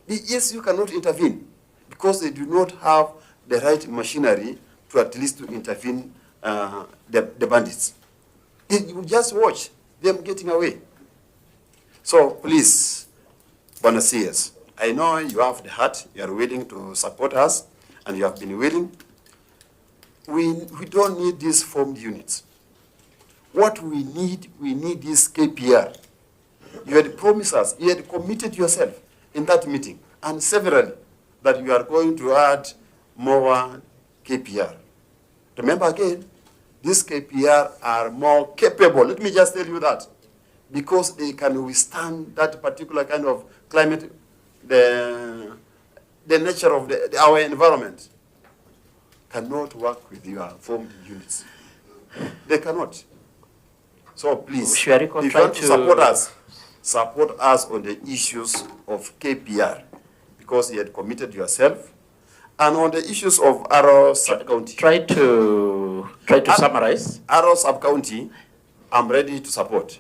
Yes, you cannot intervene because they do not have the right machinery to at least to intervene the bandits. You just watch them getting away. So please, Bwana CS, I know you have the heart, you are willing to support us, and you have been willing. We don't need these formed units. What we need this KPR. You had promised us, you had committed yourself in that meeting, and severally, that you are going to add more KPR. Remember again, these KPR are more capable, let me just tell you that, because they can withstand that particular kind of climate, the nature of our environment cannot work with your formed units. They cannot. So please, if you want to support us on the issues of KPR, because you had committed yourself, and on the issues of Aro sub-county. Try to summarize. Aro sub-county, I'm ready to support.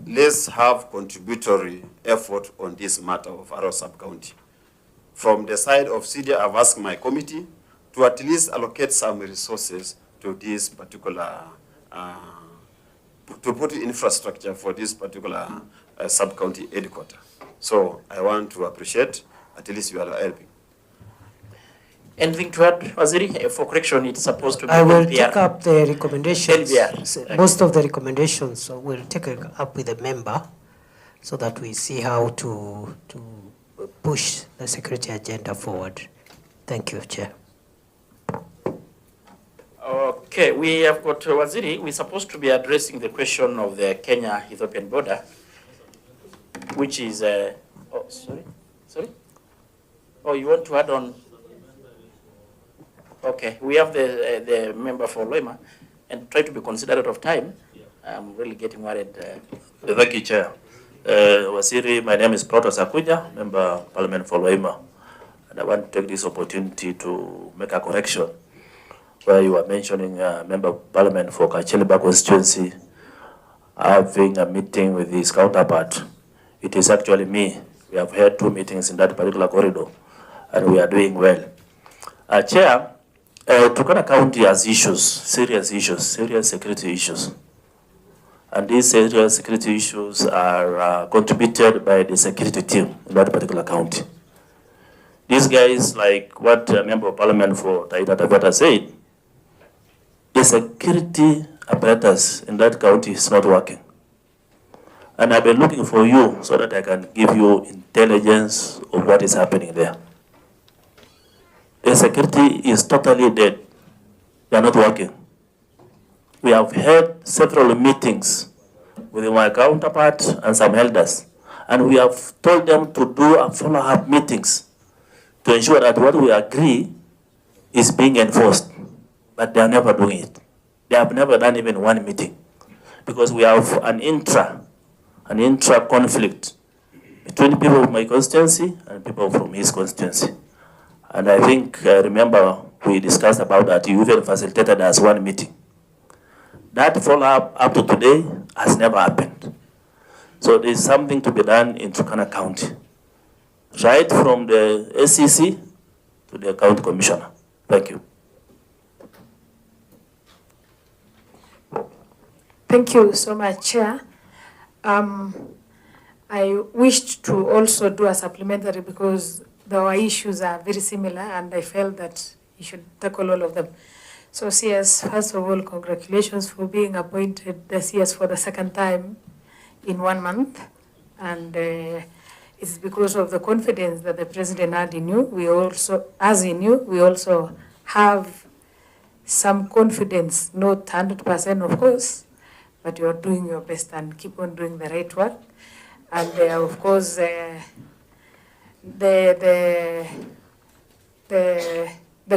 Let's have contributory effort on this matter of Aro sub-county. From the side of CDA, I've asked my committee to at least allocate some resources to this particular, to put infrastructure for this particular sub-county headquarters. So I want to appreciate, at least you are helping. Anything to add, Waziri? For correction, it's supposed to be I will LVR. take up the recommendations. LVR. Most of the recommendations, so we'll take it up with the member so that we see how to push the security agenda forward. Thank you, Chair. Okay, we have got Waziri. We're supposed to be addressing the question of the Kenya-Ethiopian border, which is, oh, sorry? Oh, you want to add on? Okay, we have the member for Loima, and try to be considerate of time. I'm really getting worried. Thank you, Chair. Waziri, my name is Protos Akuja, Member of Parliament for Loima, and I want to take this opportunity to make a correction where you are mentioning Member of Parliament for Kacheliba constituency having a meeting with his counterpart. It is actually me. We have had 2 meetings in that particular corridor, and we are doing well. Chair, Turkana County has issues, serious security issues. And these serious security issues are contributed by the security team in that particular county. These guys, like what a Member of Parliament for Taita Taveta said, the security apparatus in that county is not working. And I've been looking for you so that I can give you intelligence of what is happening there. The security is totally dead. They are not working. We have had several meetings with my counterpart and some elders, and we have told them to do a follow-up meetings to ensure that what we agree is being enforced, but they are never doing it. They have never done even 1 meeting, because we have an intra conflict between people of my constituency and people from his constituency. And I think, remember, we discussed about that. You even facilitated us 1 meeting. That follow-up up to today has never happened. So there's something to be done in Turkana County, right from the SCC to the county commissioner. Thank you. Thank you so much, Chair. I wished to also do a supplementary because our issues are very similar, and I felt that you should tackle all of them. So CS, first of all, congratulations for being appointed the CS for the 2nd time in 1 month. And it's because of the confidence that the President had in you. We also, as in you, we also have some confidence, not 100% of course, but you're doing your best and keep on doing the right work. And of course, the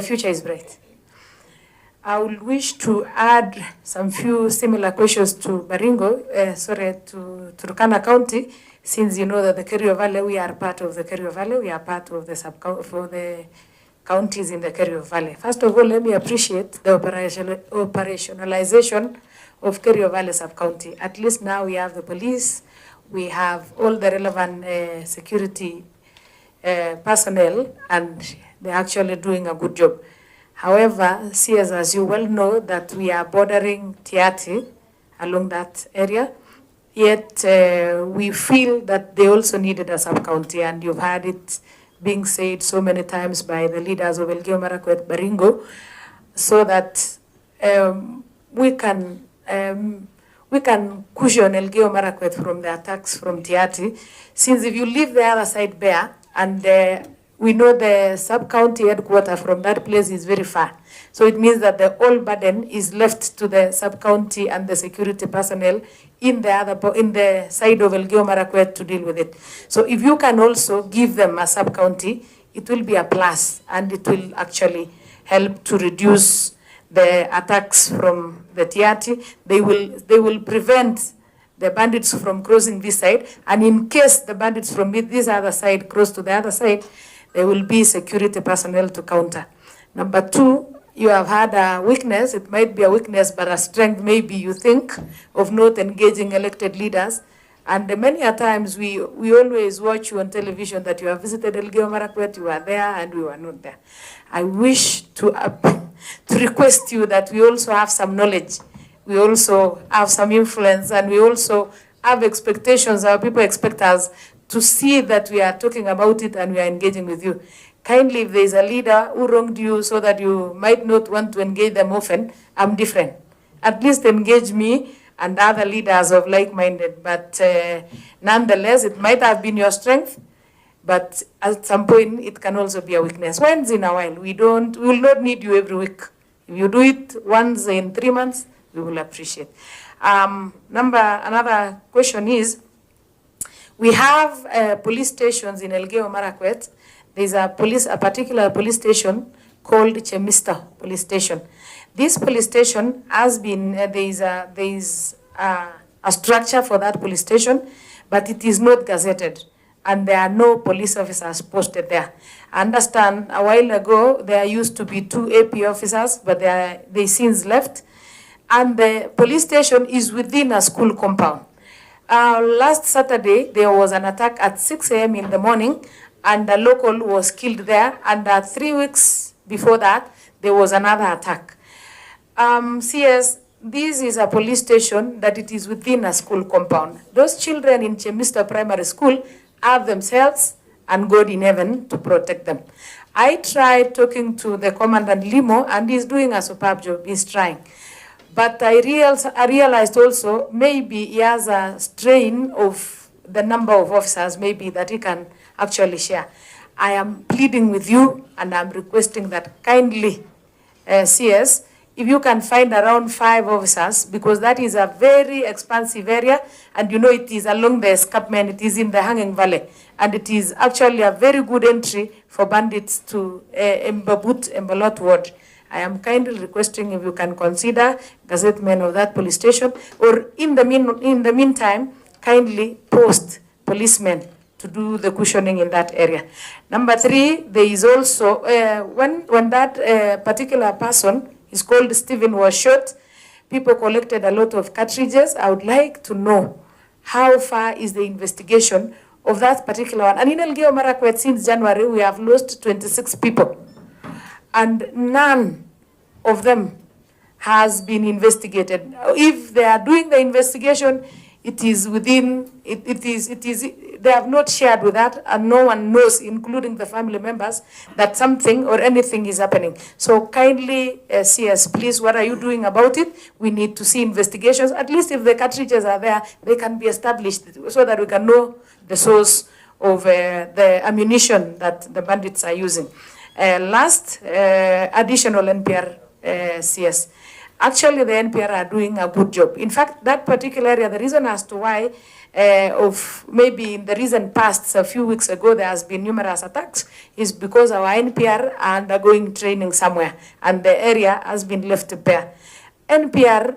future is bright. I would wish to add some few similar questions to Baringo, to Turkana County, since you know that the Kerio Valley, we are part of the Kerio Valley, we are part of the for the counties in the Kerio Valley. First of all, let me appreciate the operationalization of Kerio Valley sub-county. At least now we have the police, we have all the relevant security personnel, and they're actually doing a good job. However, CS, as you well know, that we are bordering Tiati along that area, yet we feel that they also needed a sub-county, and you've heard it being said so many times by the leaders of Elgeyo Marakwet, Baringo, so that we can cushion Elgeyo Marakwet from the attacks from Tiati, since if you leave the other side bare, and we know the sub-county headquarters from that place is very far. So it means that the whole burden is left to the sub-county and the security personnel in the side of Elgeyo Marakwet to deal with it. So if you can also give them a sub-county, it will be a plus, and it will actually help to reduce the attacks from the Tiati. They will prevent the bandits from crossing this side, and in case the bandits from this other side cross to the other side, there will be security personnel to counter. Number two, you have had a weakness. It might be a weakness, but a strength maybe you think of not engaging elected leaders. And many a times we always watch you on television that you have visited Elgeyo Marakwet, you were there and we were not there. I wish to request you that we also have some knowledge. We also have some influence, and we also have expectations. Our people expect us to see that we are talking about it and we are engaging with you. Kindly, if there is a leader who wronged you so that you might not want to engage them often, I'm different. At least engage me and other leaders of like-minded. But nonetheless, it might have been your strength, but at some point it can also be a weakness. Once in a while, we will not need you every week. If you do it once in 3 months, we will appreciate. Another question is, we have police stations in Elgeyo Marakwet. There's a particular police station called Chemista Police Station. This police station has been, there is a structure for that police station, but it is not gazetted, and there are no police officers posted there. I understand a while ago there used to be 2 AP officers, but they since left, and the police station is within a school compound. Last Saturday, there was an attack at 6 a.m. in the morning, and a local was killed there, and 3 weeks before that, there was another attack. CS, this is a police station that it is within a school compound. Those children in Chemista Primary School have themselves and God in heaven to protect them. I tried talking to the Commandant Limo, and he's doing a superb job, he's trying. But I realized also maybe he has a strain of the number of officers maybe that he can actually share. I am pleading with you, and I'm requesting that kindly, CS, if you can find around 5 officers, because that is a very expansive area, and you know it is along the escarpment, it is in the Hanging Valley, and it is actually a very good entry for bandits to Embolot ward. I am kindly requesting if you can consider gazettemen of that police station, or in the meantime, kindly post policemen to do the cushioning in that area. Number 3, there is also, when that particular person is called Stephen was shot, people collected a lot of cartridges. I would like to know how far is the investigation of that particular one. And in Elgeyo Marakwet, since January, we have lost 26 people. And none of them has been investigated. If they are doing the investigation, it is within, they have not shared with that, and no one knows, including the family members, that something or anything is happening. So kindly, CS, please, what are you doing about it? We need to see investigations. At least if the cartridges are there, they can be established so that we can know the source of the ammunition that the bandits are using. Last, additional NPR CS. Actually, the NPR are doing a good job. In fact, that particular area, the reason as to why, of maybe in the recent past, a few weeks ago, there has been numerous attacks, is because our NPR are undergoing training somewhere, and the area has been left bare. NPR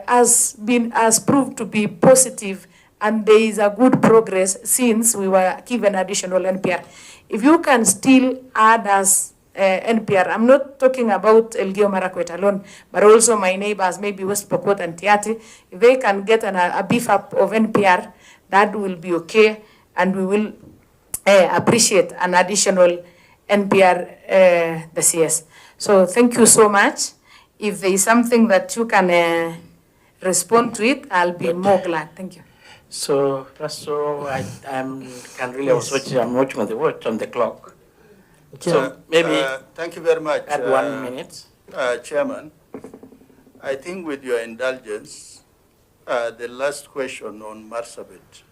has proved to be positive, and there is a good progress since we were given additional NPR. If you can still add us NPR, I'm not talking about Elgeyo Marakwet alone, but also my neighbors, maybe West Pokot and Tiati, if they can get a beef up of NPR, that will be okay, and we will appreciate an additional NPR, the CS. So thank you so much. If there is something that you can respond to it, I'll be more glad. Thank you. So that's so I can really also watch. I'm watching on the watch on the clock. So maybe thank you very much. add 1 minute. Chairman, I think with your indulgence, the last question on Marsabit,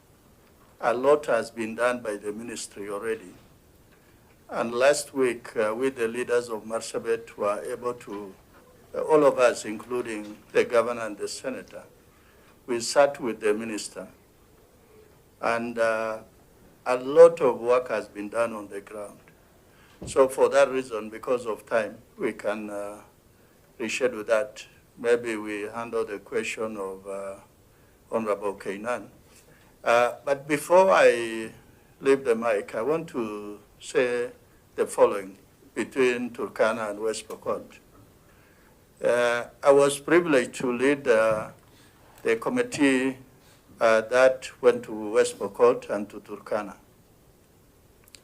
a lot has been done by the ministry already. And last week, with the leaders of Marsabit were able to, all of us, including the governor and the senator, we sat with the minister. And a lot of work has been done on the ground. So for that reason, because of time, we can reschedule that. Maybe we handle the question of Honorable Kainan. But before I leave the mic, I want to say the following between Turkana and West Pokot. I was privileged to lead the committee that went to West Pokot and to Turkana.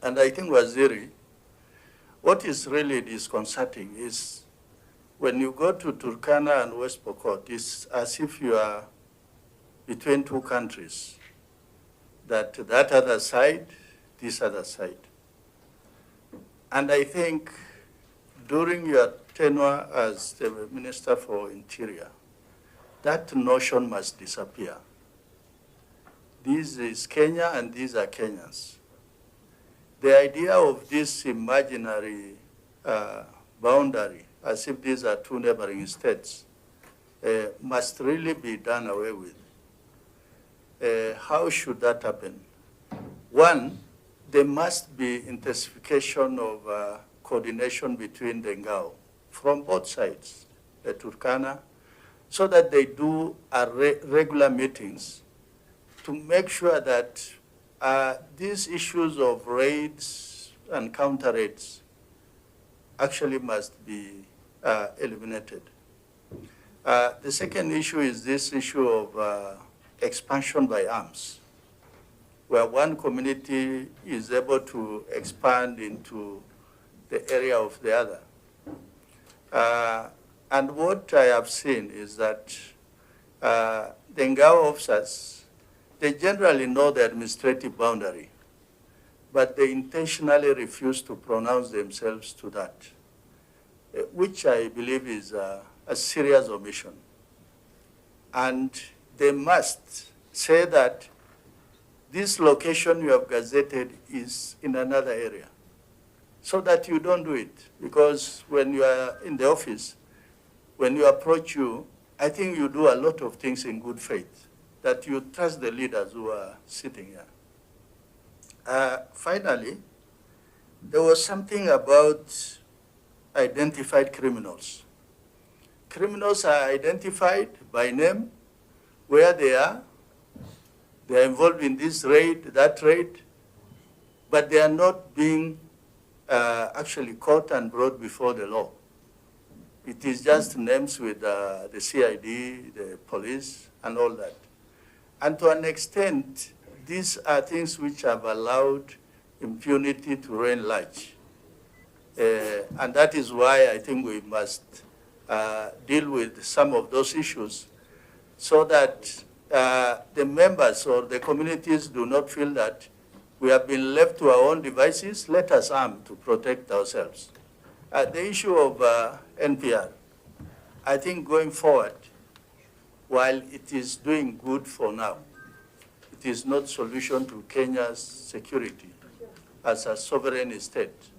And I think Waziri, what is really disconcerting is when you go to Turkana and West Pokot, it's as if you are between two countries, that other side, this other side. And I think during your tenure as the Minister for Interior, that notion must disappear. This is Kenya and these are Kenyans. The idea of this imaginary boundary, as if these are two neighboring states, must really be done away with. How should that happen? One, there must be intensification of coordination between the Ngao from both sides, the Turkana, so that they do regular meetings to make sure that these issues of raids and counter raids actually must be eliminated. The second issue is this issue of expansion by arms, where one community is able to expand into the area of the other. And what I have seen is that the Ngao officers, they generally know the administrative boundary, but they intentionally refuse to pronounce themselves to that, which I believe is a serious omission. And they must say that this location you have gazetted is in another area, so that you don't do it. Because when you are in the office, when you approach you, I think you do a lot of things in good faith, that you trust the leaders who are sitting here. Finally, there was something about identified criminals. Criminals are identified by name, where they are involved in this raid, that raid, but they are not being actually caught and brought before the law. It is just names with the CID, the police, and all that. And to an extent, these are things which have allowed impunity to reign large. And that is why I think we must deal with some of those issues so that the members or the communities do not feel that we have been left to our own devices. Let us arm to protect ourselves. The issue of NPR, I think going forward, while it is doing good for now, it is not solution to Kenya's security as a sovereign state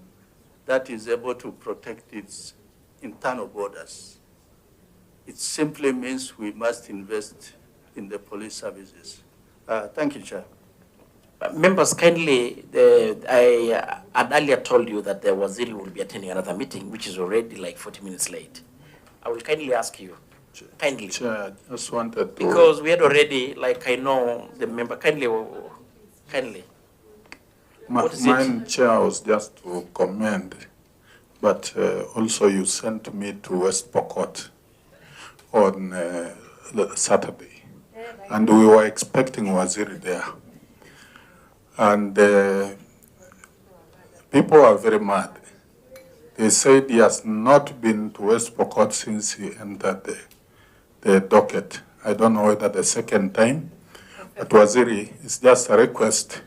that is able to protect its internal borders. It simply means we must invest in the police services. Thank you, Chair. Members, kindly, I had earlier told you that the Waziri will be attending another meeting, which is already like 40 minutes late. I will kindly ask you, kindly. Chair, I just wanted to... Because we had already, like I know the member, kindly. Mine, Chair, was just to commend, but also you sent me to West Pokot on Saturday, and we were expecting Waziri there. And people are very mad. They said he has not been to West Pokot since he entered the docket. I don't know whether the second time, but Waziri, it's just a request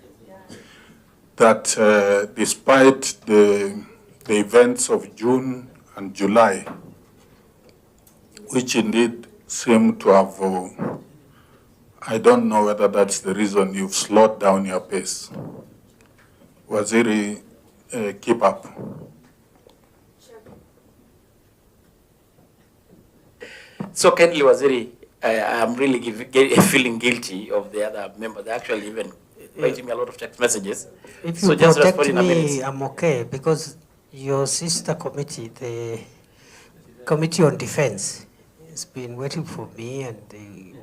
that despite the events of June and July, which indeed seem to have, I don't know whether that's the reason you've slowed down your pace. Waziri, keep up. So kindly, Waziri, I'm really feeling guilty of the other member. They actually even writing me a lot of text messages. If So you just protect respond in a minute. me, I'm okay, because your sister committee, the Committee on Defense, has been waiting for me, and they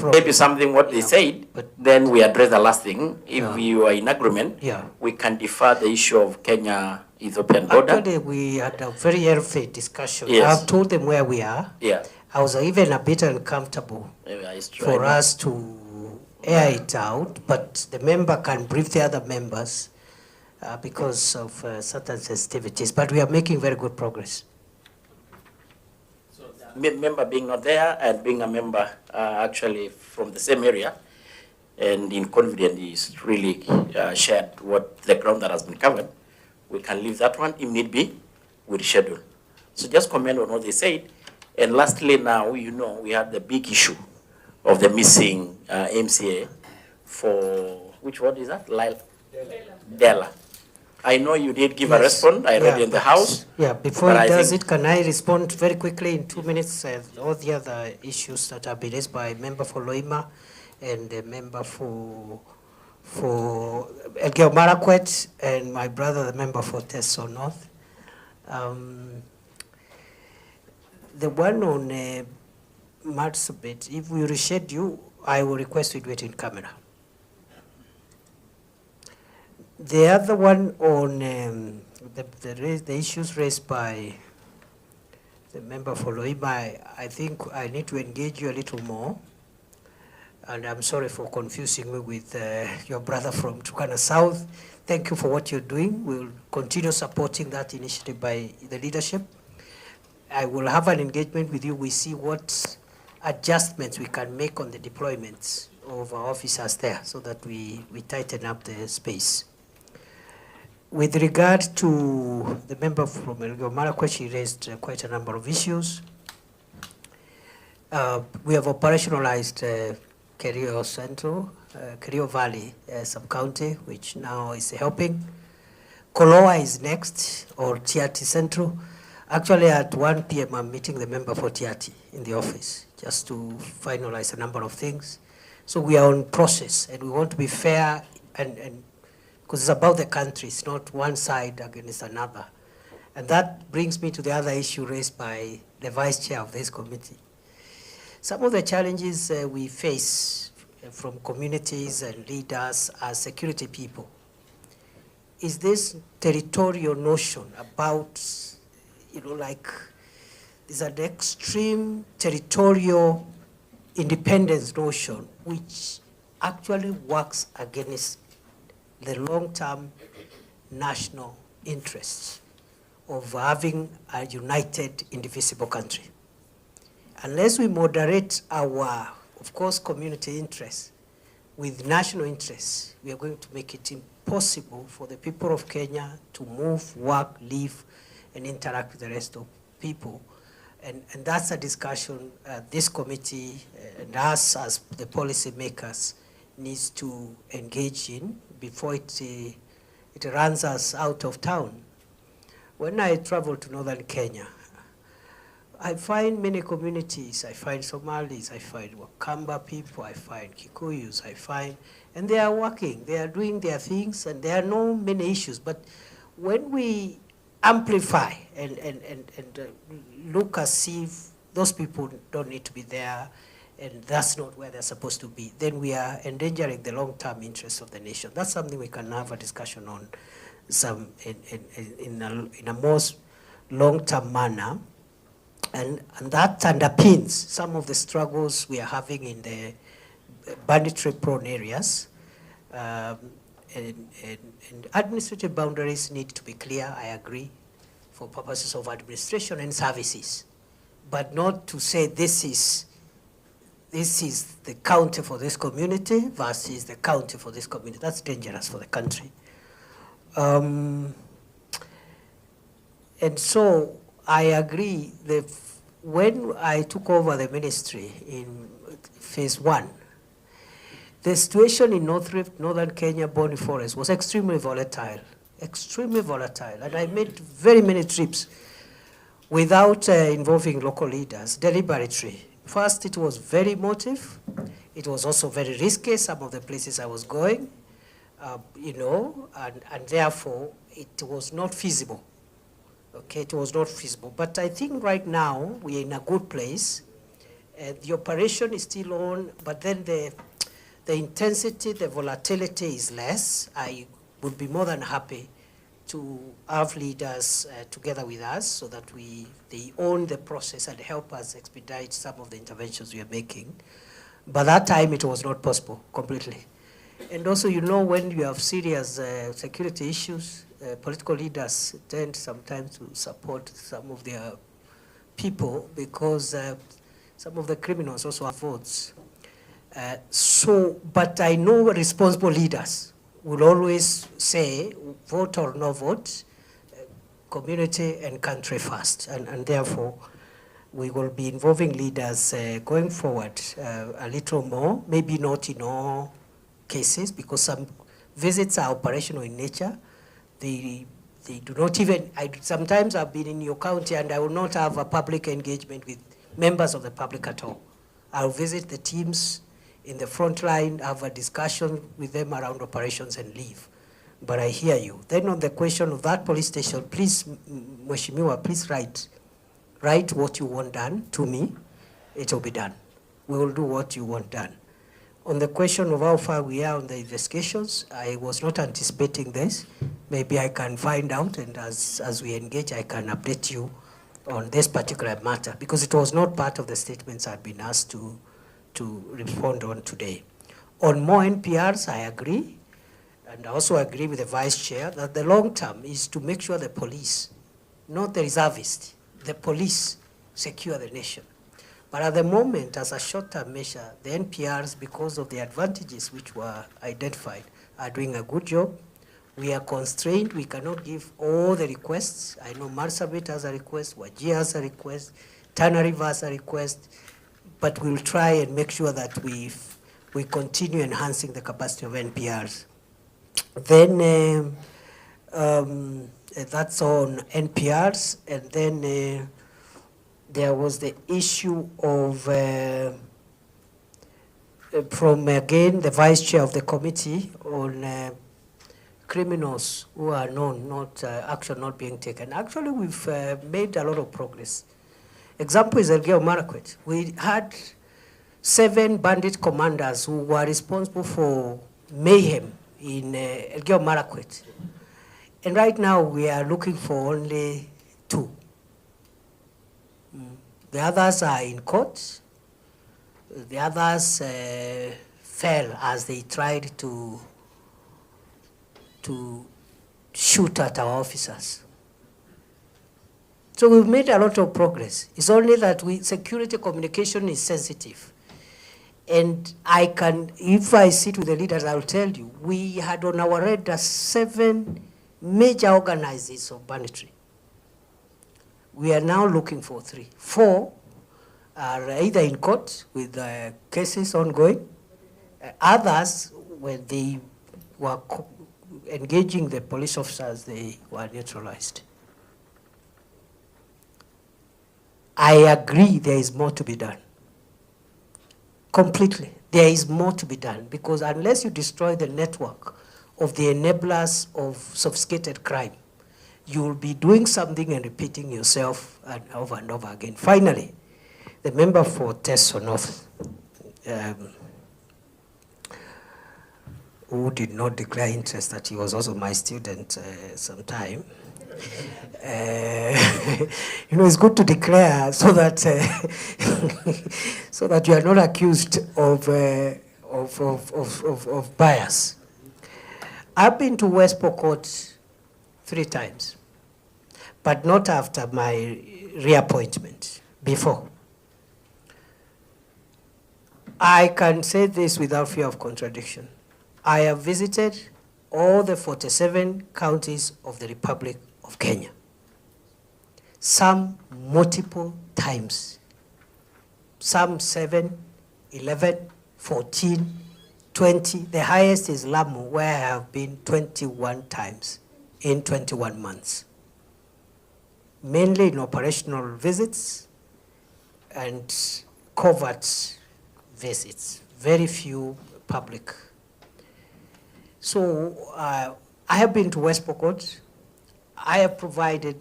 Maybe something what they said, but then we address the last thing. If Yeah. you are in agreement, Yeah. we can defer the issue of Kenya-Ethiopian border. actually we had a very healthy discussion. Yes. I've told them where we are. Yeah, I was even a bit uncomfortable yeah, it's true. for I know. us to air it out, but the member can brief the other members because of certain sensitivities. But we are making very good progress. Member being not there and being a member actually from the same area and in confidence is really shared what the ground that has been covered. We can leave that one. If need be, we reschedule. So just comment on what they said. And lastly now, you know, we had the big issue of the missing MCA for, which one is that? Dela. I know you did give a Yes. response. I read Yeah, in the but- House. Yeah, before but he I does think- it, can I respond very quickly in 2 minutes? All the other issues that have been raised by member for Loima and the member for Elgeyo Marakwet and my brother, the member for Teso North. The one on Marsabit, if we reschedule, I will request we do it in camera. The other one on the issues raised by the member for Loima, I think I need to engage you a little more. And I'm sorry for confusing me with your brother from Turkana South. Thank you for what you're doing. We'll continue supporting that initiative by the leadership. I will have an engagement with you. We see what adjustments we can make on the deployments of our officers there so that we tighten up the space. With regard to the member from Elgeyo Marakwet, she raised quite a number of issues. We have operationalized Kerio Central, Kerio Valley sub-county, which now is helping. Koloa is next, or Tiati Central. Actually, at 1 p.m., I'm meeting the member for Tiati in the office, just to finalize a number of things. So we are on process, and we want to be fair, and because it's about the country, it's not one side against another. And that brings me to the other issue raised by the vice chair of this committee. Some of the challenges we face from communities and leaders as security people is this territorial notion about, like there's an extreme territorial independence notion which actually works against the long-term national interests of having a united, indivisible country. Unless we moderate our, of course, community interests with national interests, we are going to make it impossible for the people of Kenya to move, work, live, and interact with the rest of people. And that's a discussion this committee and us as the policy makers needs to engage in before it runs us out of town. When I travel to northern Kenya, I find many communities. I find Somalis, I find Wakamba people, I find Kikuyus, and they are working, they are doing their things, and there are no many issues. But when we amplify and look as if those people don't need to be there, and that's not where they're supposed to be, then we are endangering the long-term interests of the nation. That's something we can have a discussion on in a more long-term manner. And that underpins some of the struggles we are having in the banditry-prone areas. and administrative boundaries need to be clear, I agree, for purposes of administration and services, but not to say this is the county for this community versus the county for this community. That's dangerous for the country. And so I agree that when I took over the ministry in phase 1, the situation in northern Kenya, Boni Forest, was extremely volatile, and I made very many trips without involving local leaders, deliberately. First, it was very emotive. It was also very risky, some of the places I was going, and therefore it was not feasible. Okay, it was not feasible. But I think right now we're in a good place. The operation is still on, but then the intensity, the volatility is less. I would be more than happy to have leaders together with us so that they own the process and help us expedite some of the interventions we are making. By that time, it was not possible completely. And also, when you have serious security issues, political leaders tend sometimes to support some of their people because some of the criminals also have votes. But I know responsible leaders will always say, vote or no vote, community and country first. And therefore, we will be involving leaders going forward a little more, maybe not in all cases, because some visits are operational in nature. They do not even, sometimes I've been in your county and I will not have a public engagement with members of the public at all. I'll visit the teams in the front line, have a discussion with them around operations and leave. But I hear you. Then on the question of that police station, please, Mheshimiwa, please write what you want done to me. It will be done. We will do what you want done. On the question of how far we are on the investigations, I was not anticipating this. Maybe I can find out, and as we engage, I can update you on this particular matter, because it was not part of the statements I've been asked to respond on today. On more NPRs, I agree, and I also agree with the Vice Chair that the long term is to make sure the police, not the reservists, the police secure the nation. But at the moment, as a short-term measure, the NPRs, because of the advantages which were identified, are doing a good job. We are constrained. We cannot give all the requests. I know Marsabit has a request, Wajir has a request, Tana River has a request, but we'll try and make sure that we continue enhancing the capacity of NPRs. Then that's on NPRs, and then there was the issue of, from again the Vice Chair of the committee on criminals who are known, action not being taken. Actually, we've made a lot of progress. Example is Elgeyo Marakwet. We had 7 bandit commanders who were responsible for mayhem in Elgeyo Marakwet. And right now we are looking for only 2. The others are in court. The others fell as they tried to shoot at our officers. So we've made a lot of progress. It's only that security communication is sensitive. And if I sit with the leaders, I'll tell you, we had on our radar 7 major organizers of banditry. We are now looking for 3. 4 are either in court with cases ongoing. Others, when they were engaging the police officers, they were neutralized. I agree there is more to be done. Completely. There is more to be done, because unless you destroy the network of the enablers of sophisticated crime, you will be doing something and repeating yourself and over again. Finally, the member for Teso North, who did not declare interest, that he was also my student sometime. It's good to declare so that so that you are not accused of bias. I've been to West Pokot 3 times, but not after my reappointment, before. I can say this without fear of contradiction. I have visited all the 47 counties of the Republic of Kenya, some multiple times, some 7, 11, 14, 20. The highest is Lamu, where I have been 21 times in 21 months, mainly in operational visits and covert visits, very few public. So I have been to West Pokot. I have provided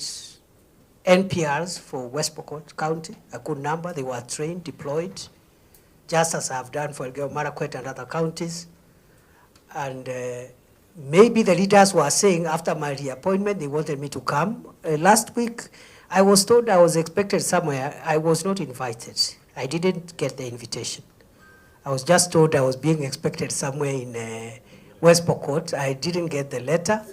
NPRs for West Pokot County, a good number. They were trained, deployed, just as I've done for Elgeyo Marakwet and other counties. And maybe the leaders were saying after my reappointment, they wanted me to come. Last week, I was told I was expected somewhere. I was not invited. I didn't get the invitation. I was just told I was being expected somewhere in West Pokot. I didn't get the letter,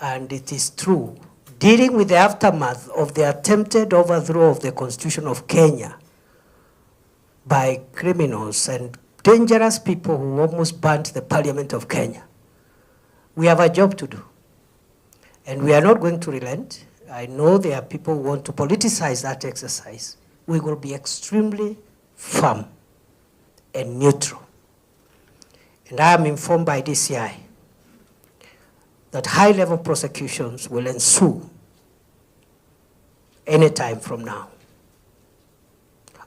and it is true. Dealing with the aftermath of the attempted overthrow of the Constitution of Kenya by criminals and dangerous people who almost burnt the Parliament of Kenya, we have a job to do. And we are not going to relent. I know there are people who want to politicize that exercise. We will be extremely firm and neutral. And I am informed by DCI that high-level prosecutions will ensue any time from now,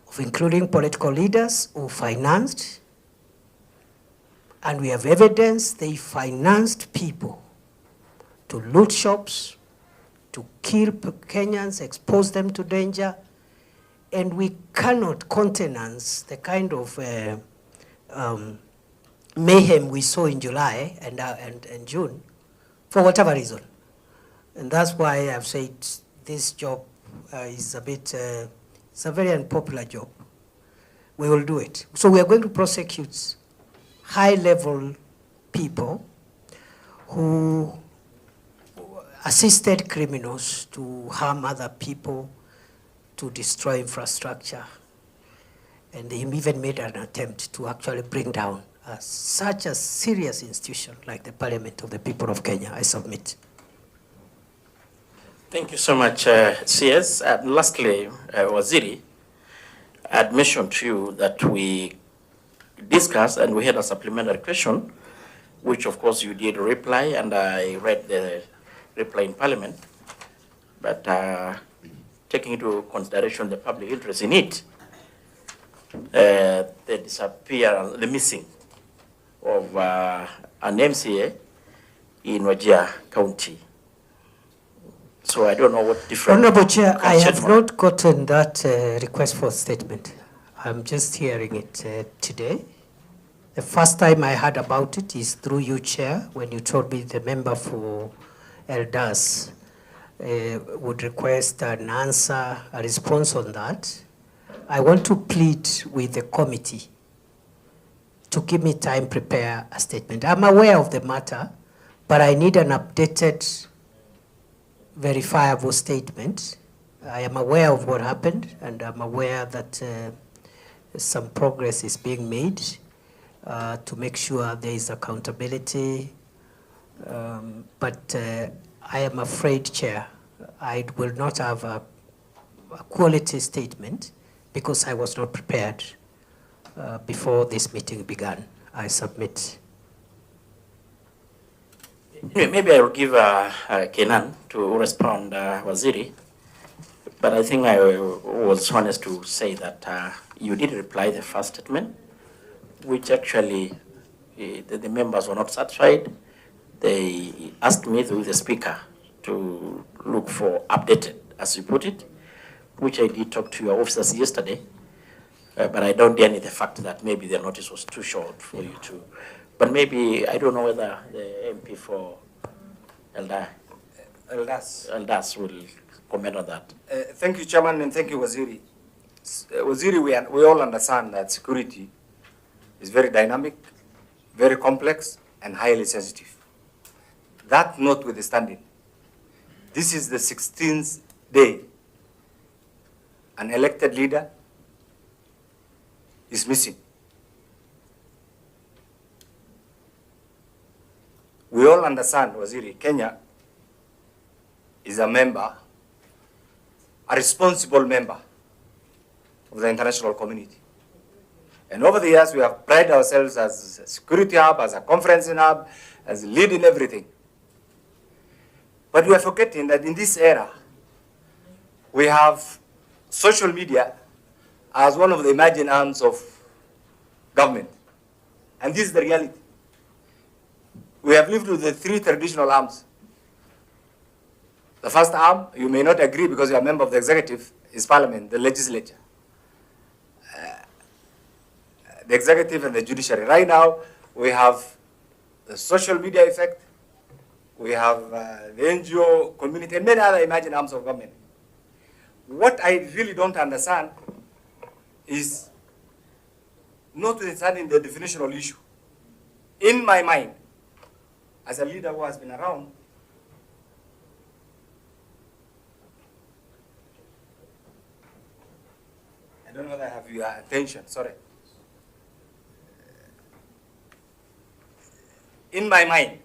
of including political leaders who financed, and we have evidence they financed people to loot shops, to kill Kenyans, expose them to danger, and we cannot countenance the kind of mayhem we saw in July and June, for whatever reason. And that's why I've said this job is a bit, it's a very unpopular job. We will do it. So we are going to prosecute high-level people who assisted criminals to harm other people, to destroy infrastructure, and they even made an attempt to actually bring down such a serious institution like the Parliament of the People of Kenya. I submit. Thank you so much, CS. And lastly, Waziri, I had mentioned to you that we discussed and we had a supplementary question, which of course you did reply, and I read the reply in Parliament. But taking into consideration the public interest in it, the missing of an MCA in Wajir County. So I don't know what different... Honorable Chair, I have not gotten that request for statement. I'm just hearing it today. The first time I heard about it is through you, Chair, when you told me the member for Eldas would request an answer, a response on that. I want to plead with the committee to give me time prepare a statement. I'm aware of the matter, but I need an updated, verifiable statement. I am aware of what happened, and I'm aware that some progress is being made to make sure there is accountability. But I am afraid, Chair, I will not have a quality statement because I was not prepared before this meeting began. I submit. Maybe I will give Kenan to respond, Waziri. But I think I was honest to say that you did reply the first statement, which actually the members were not satisfied. They asked me through the speaker to look for updated, as you put it, which I did talk to your officers yesterday. But I don't deny the fact that maybe the notice was too short for you to. But maybe, I don't know whether the MP for Eldas will comment on that. Thank you, Chairman, and thank you, Waziri. Waziri, we all understand that security is very dynamic, very complex, and highly sensitive. That notwithstanding, this is the 16th day an elected leader is missing. We all understand, Waziri, Kenya is a member, a responsible member of the international community. And over the years, we have prided ourselves as a security hub, as a conferencing hub, as leading everything. But we are forgetting that in this era, we have social media as one of the emerging arms of government. And this is the reality. We have lived with the three traditional arms. The first arm, you may not agree because you are a member of the executive, is parliament, the legislature. The executive and the judiciary. Right now, we have the social media effect, we have the NGO community, and many other emerging arms of government. What I really don't understand is notwithstanding the definitional issue. In my mind, as a leader who has been around, I don't know whether I have your attention, sorry. In my mind,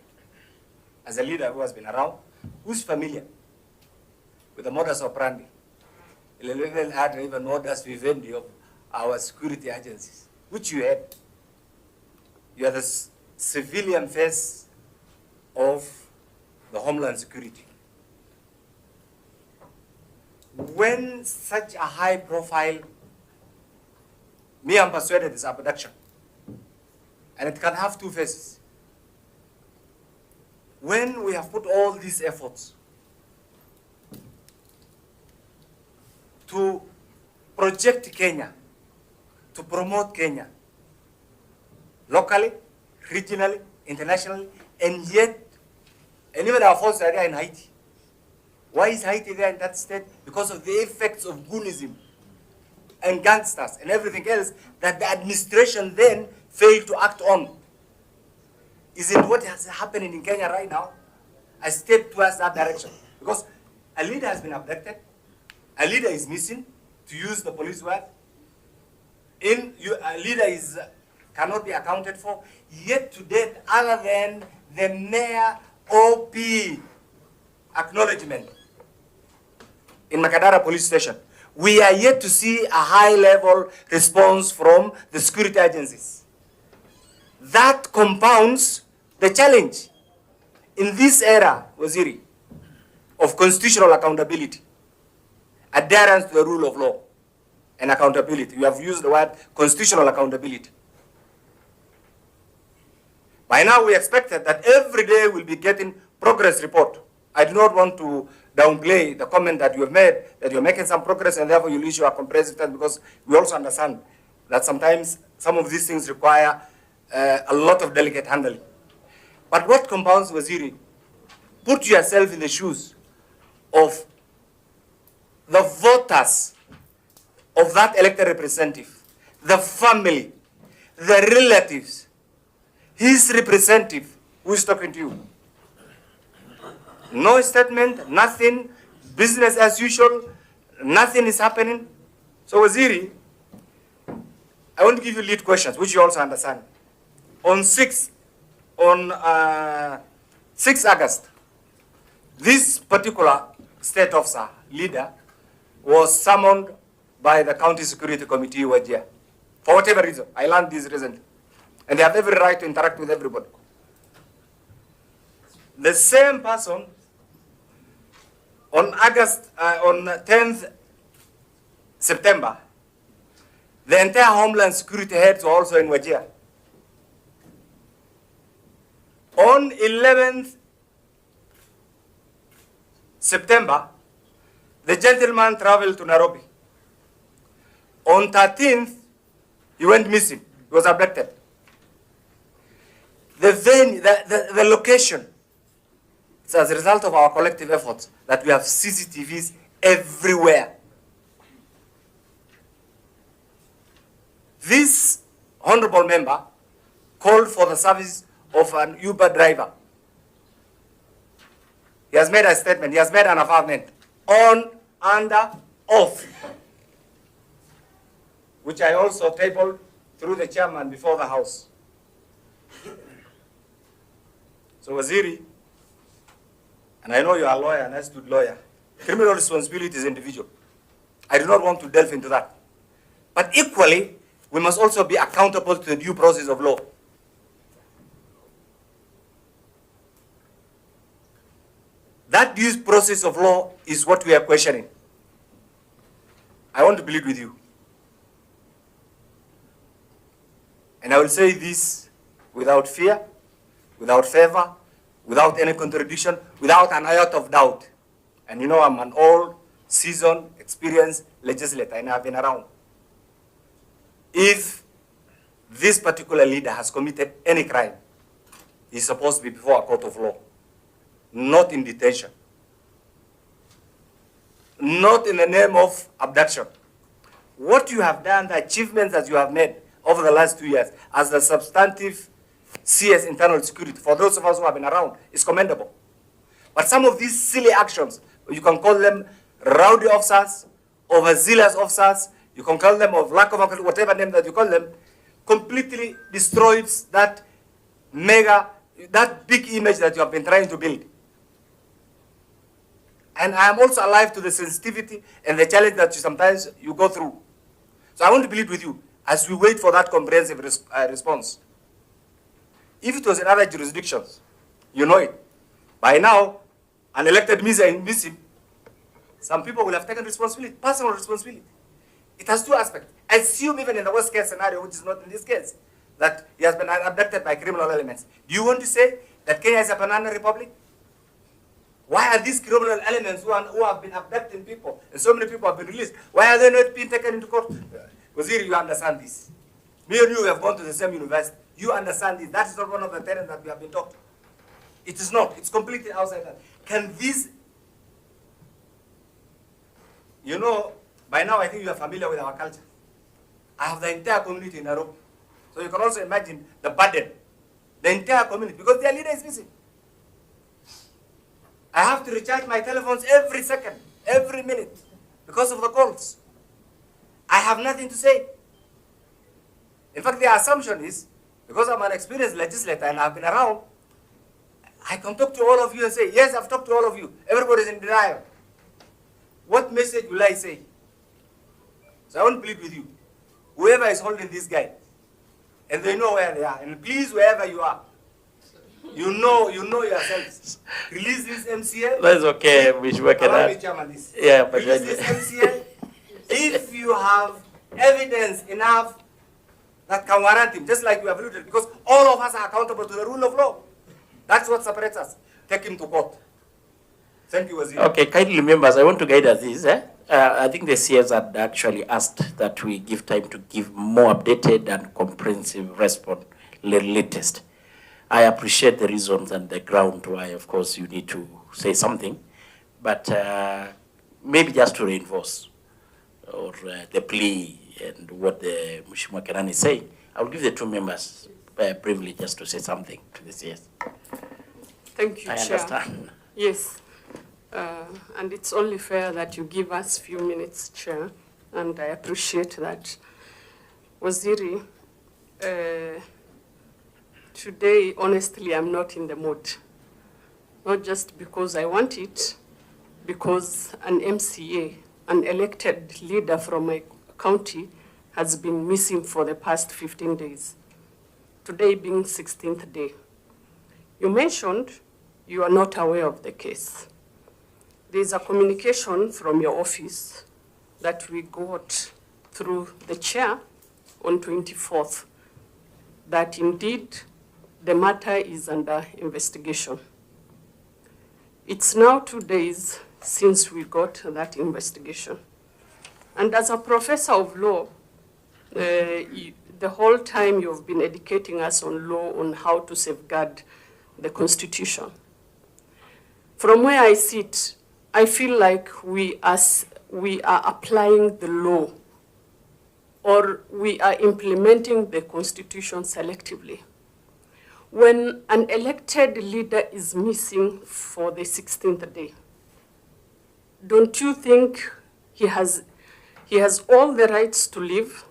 as a leader who has been around, who's familiar with the modus operandi, even modus vivendi of our security agencies, which you had. You are the civilian face of the Homeland Security. When such a high profile, me I'm persuaded is abduction, and it can have two faces. When we have put all these efforts to project Kenya, to promote Kenya, locally, regionally, internationally, and even our forces are there in Haiti. Why is Haiti there in that state? Because of the effects of goonism and gangsters and everything else that the administration then failed to act on. Is it what is happening in Kenya right now? A step towards that direction. Because a leader has been abducted, a leader is missing, to use the police word. A leader cannot be accounted for, yet to date, other than the mere OP acknowledgement in Makadara police station, we are yet to see a high-level response from the security agencies. That compounds the challenge in this era, Waziri, of constitutional accountability, adherence to the rule of law, and accountability. You have used the word constitutional accountability. By now, we expected that every day we'll be getting progress report. I do not want to downplay the comment that you have made, that you're making some progress and therefore you'll issue a comprehensive test, because we also understand that sometimes some of these things require a lot of delicate handling. But what compounds, Waziri, put yourself in the shoes of the voters of that elected representative, the family, the relatives, his representative who is talking to you. No statement, nothing, business as usual, nothing is happening. So Waziri, I want to give you lead questions, which you also understand. On 6 August, this particular state officer, leader, was summoned by the County Security Committee Wajir. For whatever reason, I learned this recently. And they have every right to interact with everybody. The same person, on 10th September, the entire Homeland Security heads were also in Wajir. On 11th September, the gentleman traveled to Nairobi. On 13th, he went missing. He was abducted. The venue, the location, it's as a result of our collective efforts that we have CCTVs everywhere. This honorable member called for the service of an Uber driver He has made a statement. He has made an affirmation under oath, which I also tabled through the chairman before the House. So Waziri, and I know you are a lawyer, an astute lawyer, criminal responsibility is individual. I do not want to delve into that. But equally, we must also be accountable to the due process of law. That due process of law is what we are questioning. I want to plead with you. And I will say this without fear, without favor, without any contradiction, without an iota of doubt. And you know I'm an old, seasoned, experienced legislator, and I've been around. If this particular leader has committed any crime, he's supposed to be before a court of law, not in detention, not in the name of abduction. What you have done, the achievements that you have made over the last 2 years as the substantive CS internal security, for those of us who have been around, is commendable. But some of these silly actions, you can call them rowdy officers, overzealous officers, you can call them of lack of whatever name that you call them, completely destroys that big image that you have been trying to build. And I am also alive to the sensitivity and the challenge that sometimes you go through. So I want to plead with you as we wait for that comprehensive response. If it was in other jurisdictions, you know it. By now, an elected missing, some people will have taken responsibility, personal responsibility. It has two aspects. Assume even in the worst case scenario, which is not in this case, that he has been abducted by criminal elements. Do you want to say that Kenya is a banana republic? Why are these criminal elements who have been abducting people, and so many people have been released, why are they not being taken into court? Waziri, you understand this. Me and you have gone to the same university. You understand this. That is not one of the tenets that we have been taught. It is not. It's completely outside that. Can this, you know, by now I think you are familiar with our culture. I have the entire community in Nairobi. So you can also imagine the burden, the entire community, because their leader is missing. I have to recharge my telephones every second, every minute, because of the calls. I have nothing to say. In fact, the assumption is, because I'm an experienced legislator and I've been around, I can talk to all of you and say, yes, I've talked to all of you. Everybody's in denial. What message will I say? So I want to plead with you. Whoever is holding this guy, and they know where they are, and please, wherever you are, you know yourselves. Release this MCL. That's okay. We should work it out. Yeah, but release this MCL. If you have evidence enough that can warrant him, just like you have alluded, because all of us are accountable to the rule of law. That's what separates us. Take him to court. Thank you, Waziri. Okay, kindly members, I want to guide us this. I think the CS had actually asked that we give time to give more updated and comprehensive response, latest. I appreciate the reasons and the ground why, of course, you need to say something, but maybe just to reinforce or the plea and what the Mheshimiwa Kenani is saying, I will give the two members briefly just to say something to the CS. Thank you, I Chair. understand. Yes, and it's only fair that you give us a few minutes, Chair, and I appreciate that. Waziri, today, honestly, I'm not in the mood. Not just because I want it, because an MCA, an elected leader from my county, has been missing for the past 15 days. Today being 16th day. You mentioned you are not aware of the case. There's a communication from your office that we got through the chair on 24th that indeed the matter is under investigation. It's now 2 days since we got that investigation. And as a professor of law, the whole time you've been educating us on law, on how to safeguard the Constitution. From where I sit, I feel like we are applying the law, or we are implementing the Constitution selectively. when an elected leader is missing for the 16th day, don't you think he has all the rights to live?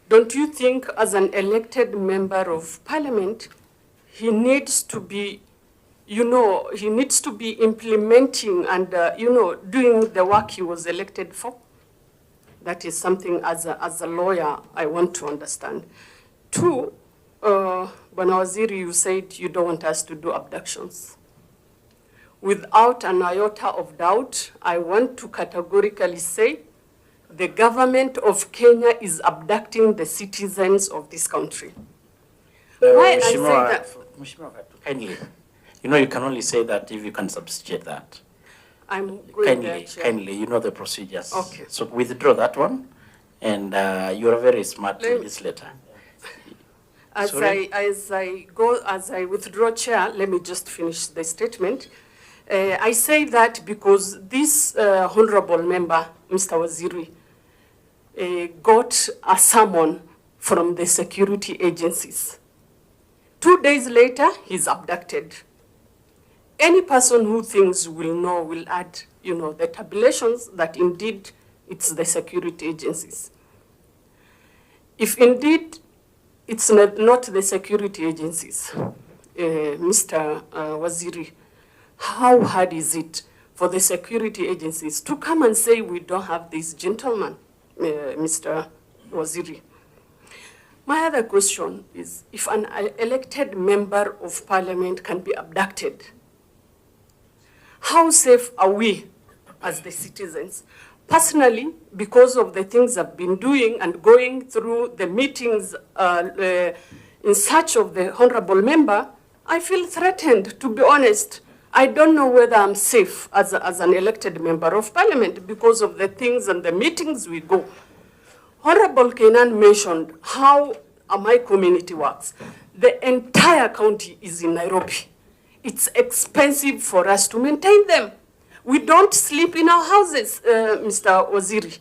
Don't you think as an elected member of parliament, he needs to be, he needs to be implementing and, doing the work he was elected for? That is something as a lawyer I want to understand. Two, Bwana Waziri, you said you don't want us to do abductions. Without an iota of doubt, I want to categorically say the government of Kenya is abducting the citizens of this country. Why I say that? Mheshimiwa, kindly, you can only say that if you can substantiate that. I'm going there, Chair. Kindly, you know the procedures. Okay. So withdraw that one, and you're a very smart legislator. As I withdraw, Chair, let me just finish the statement. I say that because this honorable member, Mr. Waziri, got a summon from the security agencies. 2 days later, he's abducted. Any person who thinks will add, the tabulations that indeed it's the security agencies. If indeed it's not the security agencies, Mr. Waziri, how hard is it for the security agencies to come and say we don't have this gentleman, Mr. Waziri? My other question is, if an elected member of parliament can be abducted, how safe are we as the citizens? Personally, because of the things I've been doing and going through the meetings in search of the honorable member, I feel threatened, to be honest. I don't know whether I'm safe as an elected member of parliament because of the things and the meetings we go. Honorable Kenan mentioned how my community works. The entire county is in Nairobi. It's expensive for us to maintain them. We don't sleep in our houses, Mr. Waziri.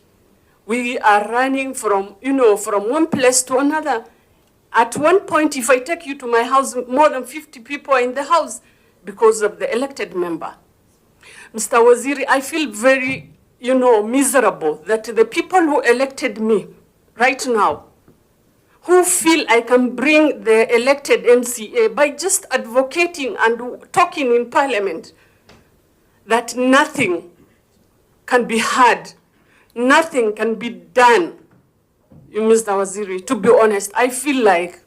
We are running from one place to another. At one point, if I take you to my house, more than 50 people are in the house because of the elected member. Mr. Waziri, I feel very, miserable that the people who elected me right now, who feel I can bring the elected MCA by just advocating and talking in parliament, that nothing can be heard, nothing can be done. Mr. Waziri, to be honest, I feel like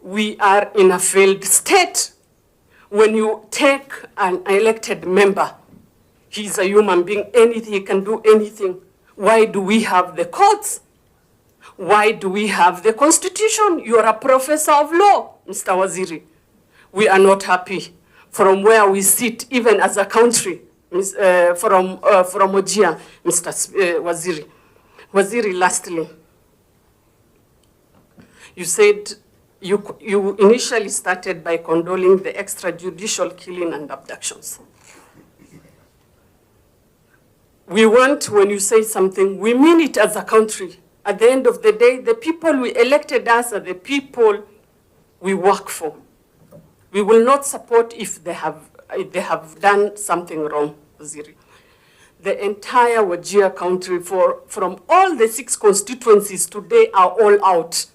we are in a failed state. When you take an elected member, he's a human being, he can do anything. Why do we have the courts? Why do we have the Constitution? You're a professor of law, Mr. Waziri. We are not happy from where we sit, even as a country, from Wajir, Mr. Waziri. Waziri, lastly, you said you initially started by condoning the extrajudicial killing and abductions. We want, when you say something, we mean it as a country. At the end of the day, the people who elected us are the people we work for. We will not support if they have done something wrong, Waziri. The entire Wajir country, from all the 6 constituencies today, are all out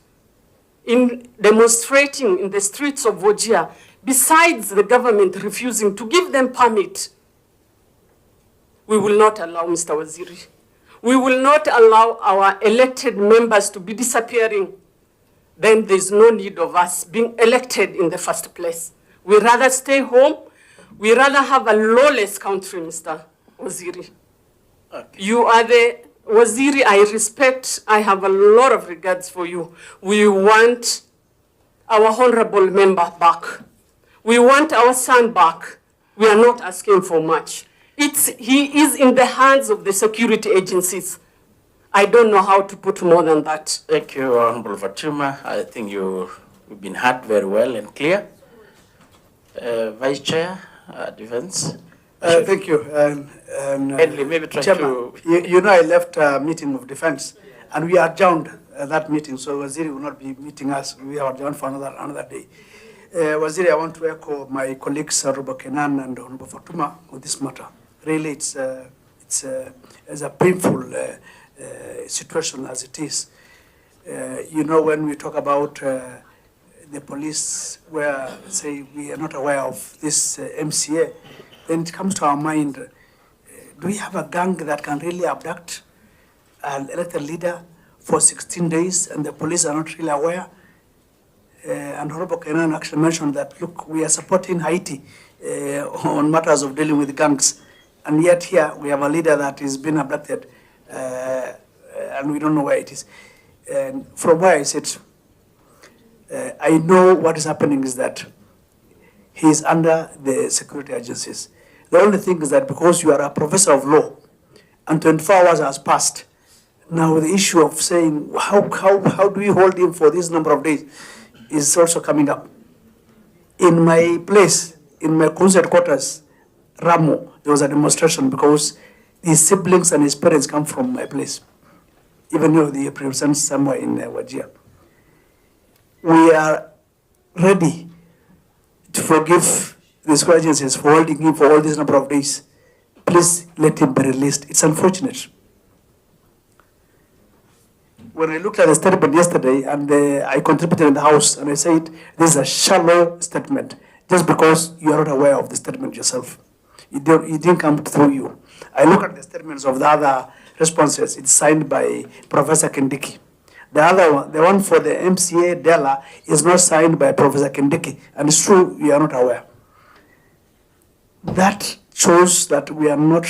in demonstrating in the streets of Wajir, besides the government refusing to give them permit. We will not allow, Mr. Waziri. We will not allow our elected members to be disappearing. Then there's no need of us being elected in the first place. We rather stay home. We rather have a lawless country, Mr. Waziri. Okay. You are the Waziri I respect. I have a lot of regards for you. We want our honorable member back. We want our son back. We are not asking for much. He is in the hands of the security agencies. I don't know how to put more than that. Thank you, Honorable Fatuma. I think you've been heard very well and clear. Vice Chair, Defense. Thank you. Henley, maybe try Chairman, I left a meeting of Defense, and we adjourned that meeting, so Waziri will not be meeting us. We are adjourned for another day. Waziri, I want to echo my colleagues, Honorable Kenan and Honorable Fatuma, on this matter. Really, it's a painful situation as it is. You know, when we talk about the police, where say we are not aware of this MCA, then it comes to our mind: do we have a gang that can really abduct an elected leader for 16 days, and the police are not really aware? And Honorable Kenan actually mentioned that, look, we are supporting Haiti on matters of dealing with gangs, and yet here we have a leader that is being abducted, and we don't know where it is. And from where I sit, I know what is happening is that he is under the security agencies. The only thing is that because you are a professor of law, and 24 hours has passed, now the issue of saying how do we hold him for this number of days is also coming up. In my place, in my concert quarters, Ramo, there was a demonstration because his siblings and his parents come from my place, even though they represent somewhere in Wajir. We are ready to forgive the security agencies for holding him for all this number of days. Please let him be released. It's unfortunate. When I looked at the statement yesterday, and I contributed in the House, and I said, this is a shallow statement, just because you are not aware of the statement yourself. It didn't come through you. I look at the statements of the other responses. It's signed by Professor Kindiki. The other one, the one for the MCA Dela, is not signed by Professor Kindiki, and it's true, you are not aware. That shows that we are not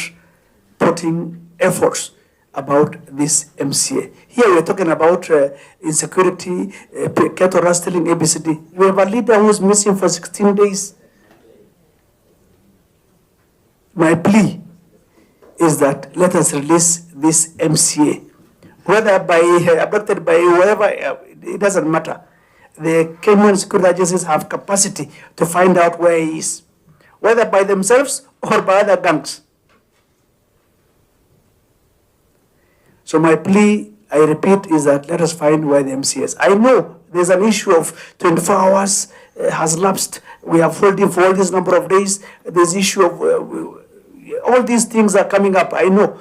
putting efforts about this MCA. Here we're talking about insecurity, cattle rustling, ABCD. We have a leader who's missing for 16 days. My plea is that let us release this MCA. Whether abducted by whoever, it doesn't matter. The Kenyan security agencies have capacity to find out where he is, whether by themselves or by other gangs. So my plea, I repeat, is that let us find where the MCA is. I know there's an issue of 24 hours has lapsed. We have held him for all this number of days. There's issue of all these things are coming up. I know,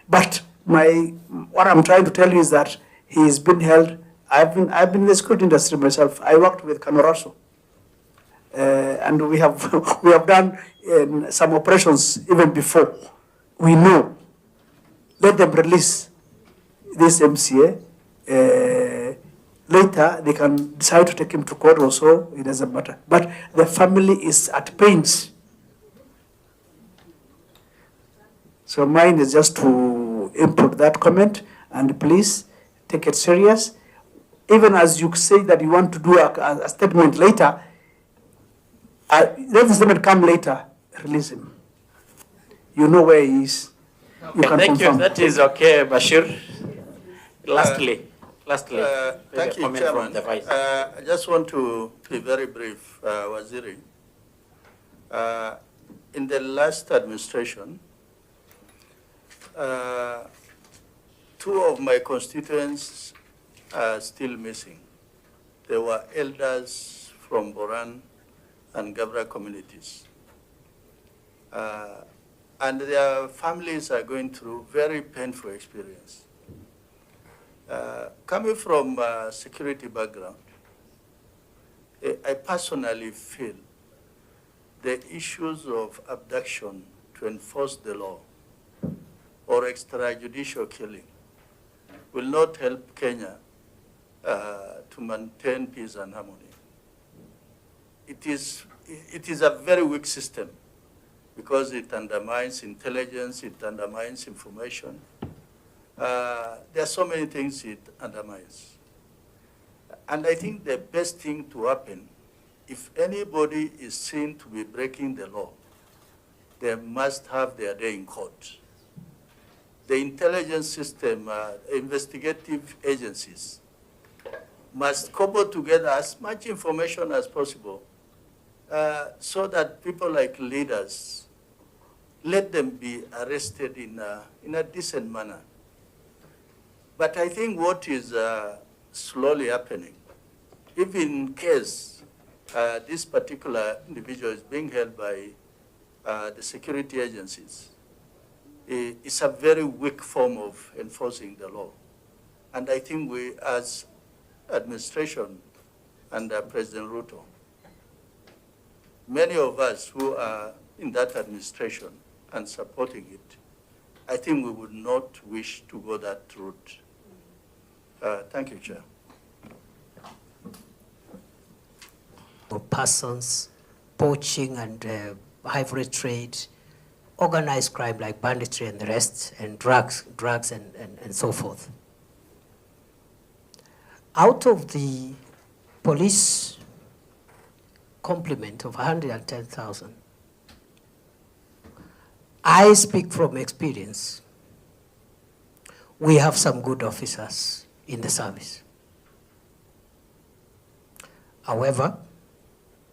but what I'm trying to tell you is that he has been held. I've been in the security industry myself. I worked with Kanoraso, and we have done some operations even before. We know. Let them release this MCA. Later, they can decide to take him to court or so. It doesn't matter. But the family is at pains. So mine is just to input that comment, and please take it serious. Even as you say that you want to do a statement later, let the statement come later, release him. You know where he is. Okay, thank you. That is okay, Bashir. Lastly, thank you, Chairman. I just want to be very brief, Waziri. In the last administration, two of my constituents are still missing. They were elders from Boran and Gabra communities. And their families are going through very painful experience. Coming from a security background, I personally feel the issues of abduction to enforce the law or extrajudicial killing will not help Kenya to maintain peace and harmony. It is a very weak system because it undermines intelligence, it undermines information. There are so many things it undermines. And I think the best thing to happen, if anybody is seen to be breaking the law, they must have their day in court. The intelligence system, investigative agencies must cobble together as much information as possible so that people like leaders, let them be arrested in a decent manner. But I think what is slowly happening, if in case this particular individual is being held by the security agencies, it's a very weak form of enforcing the law. And I think we, as administration under President Ruto, many of us who are in that administration and supporting it, I think we would not wish to go that route. Thank you, Chair. Persons, poaching and ivory trade, organized crime like banditry and the rest, and drugs and so forth. Out of the police complement of 110,000, I speak from experience. We have some good officers in the service. However,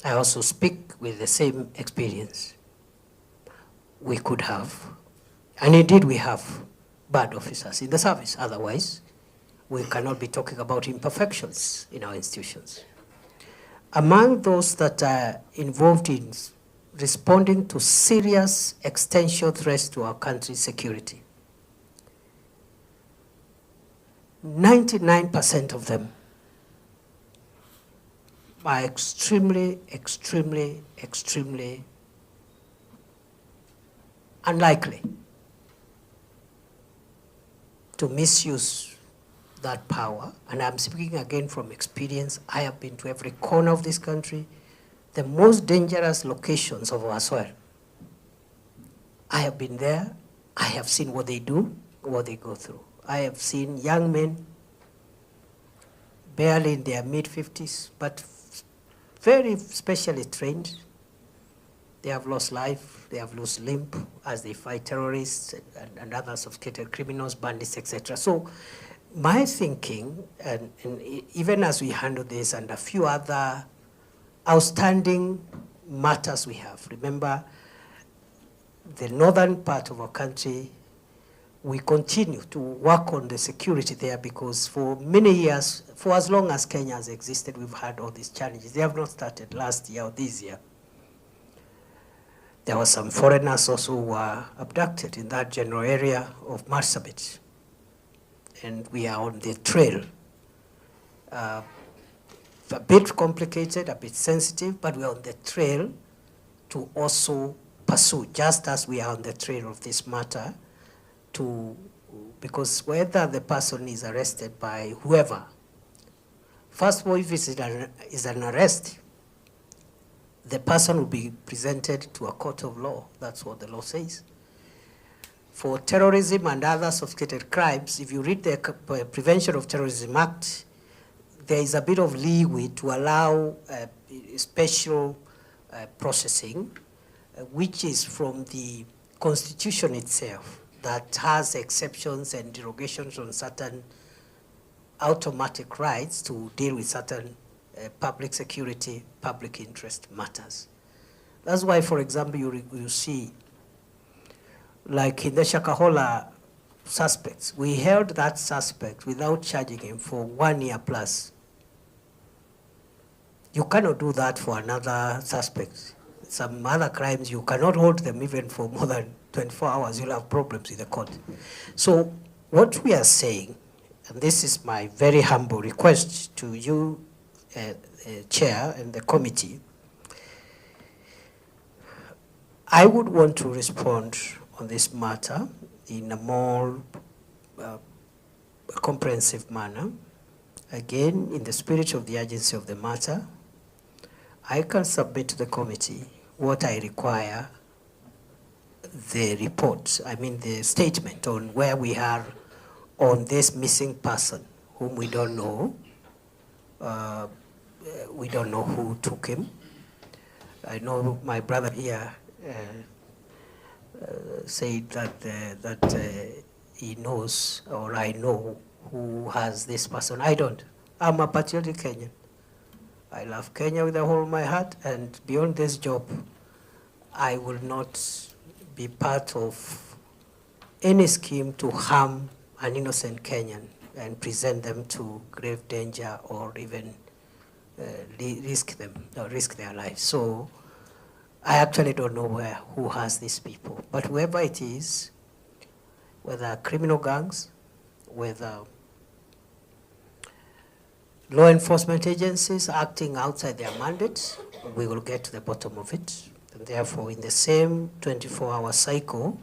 I also speak with the same experience. We could have, and indeed we have, bad officers in the service. Otherwise, we cannot be talking about imperfections in our institutions. Among those that are involved in responding to serious existential threats to our country's security, 99% of them are extremely unlikely to misuse that power. And I'm speaking again from experience. I have been to every corner of this country, the most dangerous locations of our soil. I have been there. I have seen what they do, what they go through. I have seen young men, barely in their mid-50s, but very specially trained. They have lost life, they have lost limb as they fight terrorists and other sophisticated criminals, bandits, etc. So my thinking, and even as we handle this and a few other outstanding matters we have, remember the northern part of our country, we continue to work on the security there because for many years, for as long as Kenya has existed, we've had all these challenges. They have not started last year or this year. There were some foreigners also who were abducted in that general area of Marsabit. And we are on the trail. A bit complicated, a bit sensitive, but we are on the trail to also pursue, just as we are on the trail of this matter, because whether the person is arrested by whoever, first of all, if it is an arrest, the person will be presented to a court of law. That's what the law says. For terrorism and other sophisticated crimes, if you read the Prevention of Terrorism Act, there is a bit of leeway to allow special processing, which is from the Constitution itself, that has exceptions and derogations on certain automatic rights to deal with certain public security, public interest matters. That's why, for example, you see, like in the Shakahola suspects, we held that suspect without charging him for 1 year plus. You cannot do that for another suspect. Some other crimes, you cannot hold them even for more than 24 hours. You'll have problems with the court. So what we are saying, and this is my very humble request to you, Chair, and the committee, I would want to respond on this matter in a more comprehensive manner. Again, in the spirit of the urgency of the matter, I can submit to the committee what I require, the report, I mean the statement on where we are on this missing person whom we don't know. We don't know who took him. I know my brother here said that he knows, or I know who has this person. I don't. I'm a patriotic Kenyan. I love Kenya with the whole of my heart, and beyond this job, I will not be part of any scheme to harm an innocent Kenyan and present them to grave danger or even risk their lives. So I actually don't know who has these people, but whoever it is, whether criminal gangs, whether law enforcement agencies acting outside their mandates, we will get to the bottom of it. And therefore, in the same 24-hour cycle,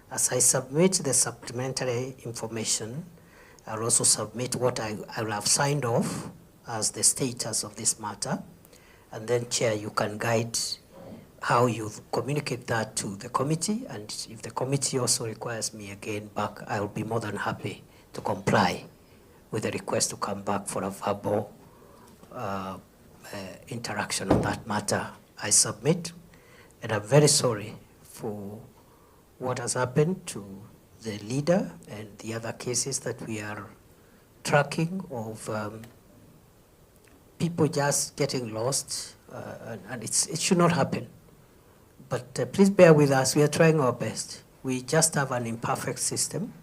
as I submit the supplementary information, I'll also submit what I will have signed off as the status of this matter. And then, Chair, you can guide how you communicate that to the committee. And if the committee also requires me again back, I will be more than happy to comply with the request to come back for a verbal interaction on that matter. I submit, and I'm very sorry for what has happened to the leader and the other cases that we are tracking of people just getting lost, and it should not happen. But please bear with us, we are trying our best. We just have an imperfect system,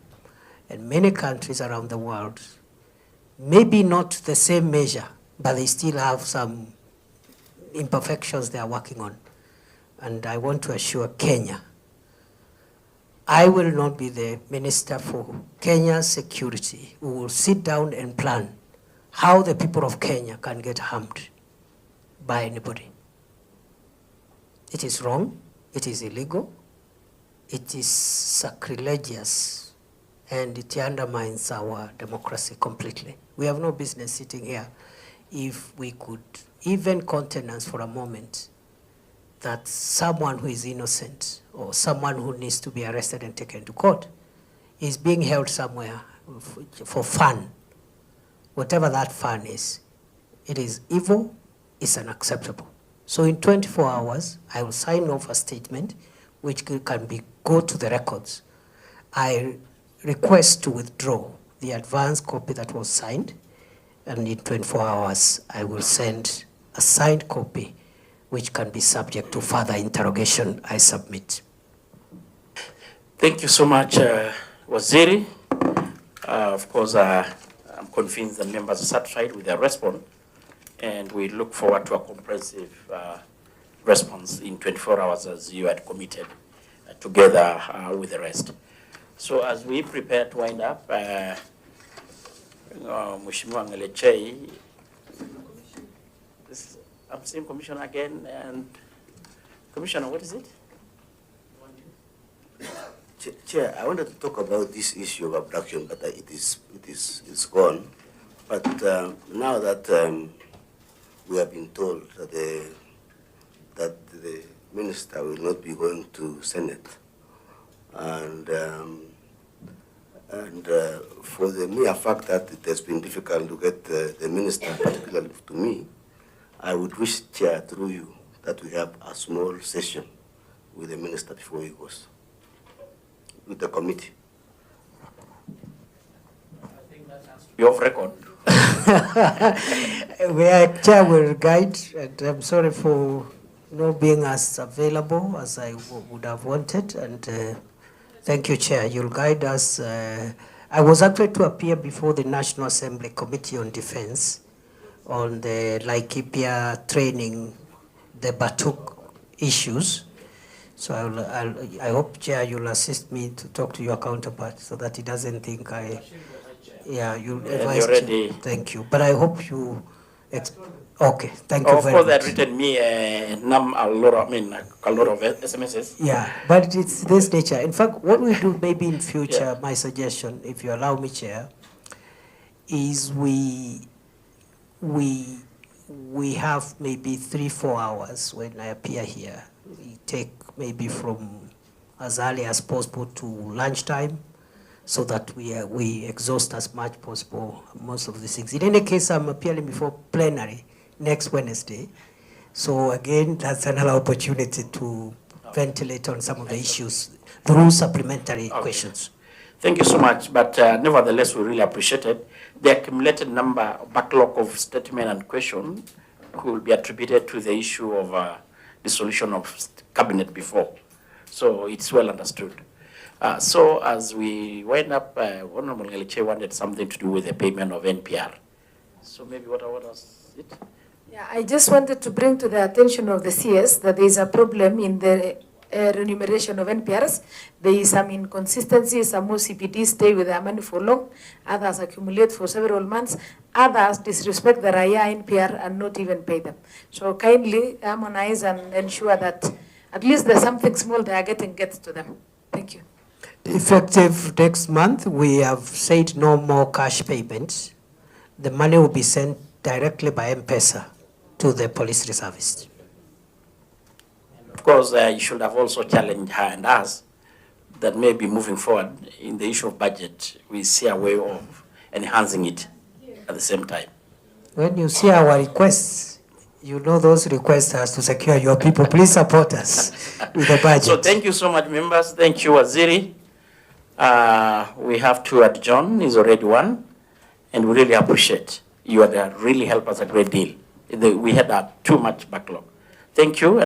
and many countries around the world, maybe not the same measure, but they still have some imperfections they are working on. And I want to assure Kenya, I will not be the minister for Kenya's security who will sit down and plan how the people of Kenya can get harmed by anybody. It is wrong, it is illegal, it is sacrilegious, and it undermines our democracy completely. We have no business sitting here if we could even countenance for a moment that someone who is innocent or someone who needs to be arrested and taken to court is being held somewhere for fun. Whatever that fun is, it is evil, it's unacceptable. So in 24 hours, I will sign off a statement which can go to the records. I request to withdraw the advance copy that was signed, and in 24 hours, I will send a signed copy which can be subject to further interrogation. I submit. Thank you so much, Waziri. Of course, I'm convinced the members are satisfied with their response, and we look forward to a comprehensive response in 24 hours as you had committed together with the rest. So as we prepare to wind up, Mheshimiwa Ngelechei, I'm seeing Commissioner again, and Commissioner, what is it? Chair, I wanted to talk about this issue of abduction, but it's gone. But now that we have been told that the minister will not be going to Senate, and for the mere fact that it has been difficult to get the minister, particularly to me, I would wish, Chair, through you, that we have a small session with the minister before he goes, with the committee. I think that has to be off record. Chair will guide, and I'm sorry for not being as available as I would have wanted, and thank you, Chair. You'll guide us. I was actually to appear before the National Assembly Committee on Defense on the Laikipia training, the Batuk issues. So I hope, Chair, you'll assist me to talk to your counterpart so that he doesn't think you advise. Thank you. But I hope you, okay, thank you very much. Of course, they had written me a lot of SMSs. Yeah, but it's this nature. In fact, what we do maybe in future, my suggestion, if you allow me, Chair, is we have maybe 3-4 hours when I appear here. We take maybe from as early as possible to lunchtime, so that we exhaust as much possible most of these things. In any case, I'm appearing before plenary next Wednesday. So again, that's another opportunity to ventilate on some of the issues through supplementary questions. Thank you so much, but nevertheless, we really appreciate it. The accumulated backlog of statement and question could be attributed to the issue of dissolution of cabinet before. So it's well understood. So as we wind up, Honorable Ngelechei wanted something to do with the payment of NPR. So maybe what was it? Yeah, I just wanted to bring to the attention of the CS that there is a problem in the remuneration of NPRs. There is some inconsistencies. Some OCPDs stay with their money for long, others accumulate for several months, others disrespect the Raya NPR and not even pay them. So kindly harmonize and ensure that at least there's something small they are getting gets to them. Thank you. Effective next month, we have said no more cash payments. The money will be sent directly by M-Pesa to the police reservist. Of course, you should have also challenged her and us that maybe moving forward in the issue of budget, we see a way of enhancing it at the same time. When you see our requests, you know those requests has to secure your people. Please support us with the budget. So thank you so much, members. Thank you, Waziri. We have to adjourn, is already one, and we really appreciate you. Really helped us a great deal. We had too much backlog. Thank you.